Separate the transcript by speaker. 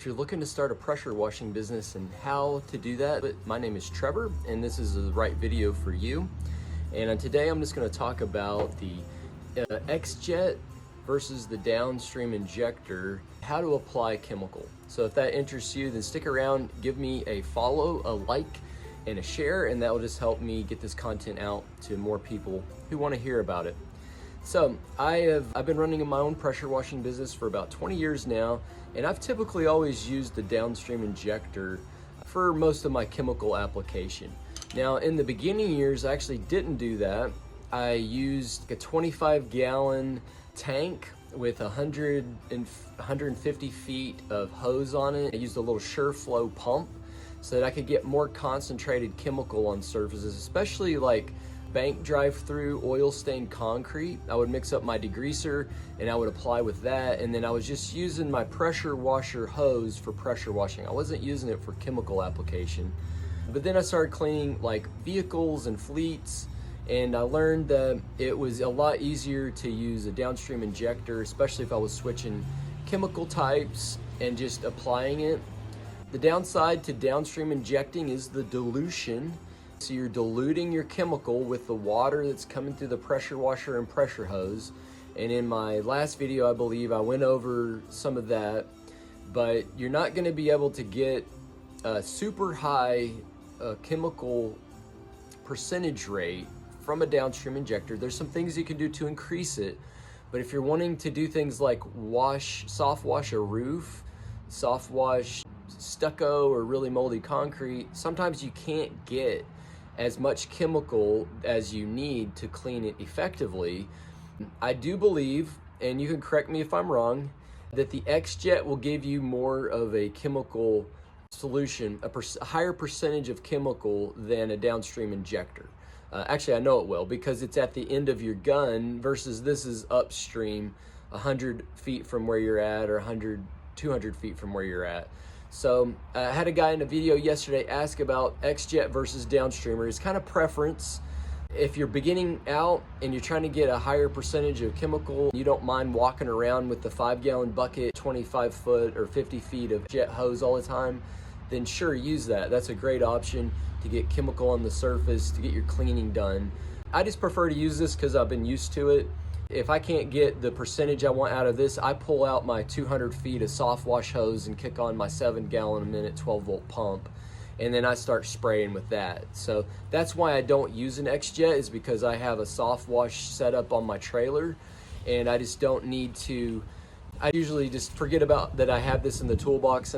Speaker 1: If you're looking to start a pressure washing business and how to do that, my name is Trevor and this is the right video for you. And today I'm just going to talk about the X-Jet versus the Downstream injector, how to apply chemical. So if that interests you, then stick around, give me a follow, a like, and a share, and that will just help me get this content out to more people who want to hear about it. So I've been running my own pressure washing business for about 20 years now, and I've typically always used the Downstream injector for most of my chemical application. Now in the beginning years, I actually didn't do that. I used a 25-gallon tank with 150 feet of hose on it. I used a little SureFlow pump so that I could get more concentrated chemical on surfaces, especially like bank drive-through oil stained concrete. I would mix up my degreaser and I would apply with that, and then I was just using my pressure washer hose for pressure washing. I wasn't using it for chemical application. But then I started cleaning like vehicles and fleets, and I learned that it was a lot easier to use a Downstream injector, especially if I was switching chemical types and just applying it. The downside to Downstream injecting is the dilution. So you're diluting your chemical with the water that's coming through the pressure washer and pressure hose. And in my last video, I believe I went over some of that, but you're not going to be able to get a super high chemical percentage rate from a Downstream injector. There's some things you can do to increase it, but if you're wanting to do things like soft wash a roof, soft wash stucco or really moldy concrete, sometimes you can't get as much chemical as you need to clean it effectively. I do believe, and you can correct me if I'm wrong, that the X-Jet will give you more of a chemical solution, a higher percentage of chemical than a Downstream injector. Actually, I know it will, because it's at the end of your gun versus this is upstream 100 feet from where you're at, or 200 feet from where you're at. So I had a guy in a video yesterday ask about X-Jet versus Downstreamer. It's kind of preference. If you're beginning out and you're trying to get a higher percentage of chemical, you don't mind walking around with the 5-gallon bucket, 25 foot or 50 feet of jet hose all the time, then sure, use that. That's a great option to get chemical on the surface, to get your cleaning done. I just prefer to use this because I've been used to it. If I can't get the percentage I want out of this, I pull out my 200 feet of soft wash hose and kick on my 7-gallon a minute 12-volt pump, and then I start spraying with that. So that's why I don't use an X-Jet, is because I have a soft wash set up on my trailer, and I just don't need to. I usually just forget about that I have this in the toolbox, and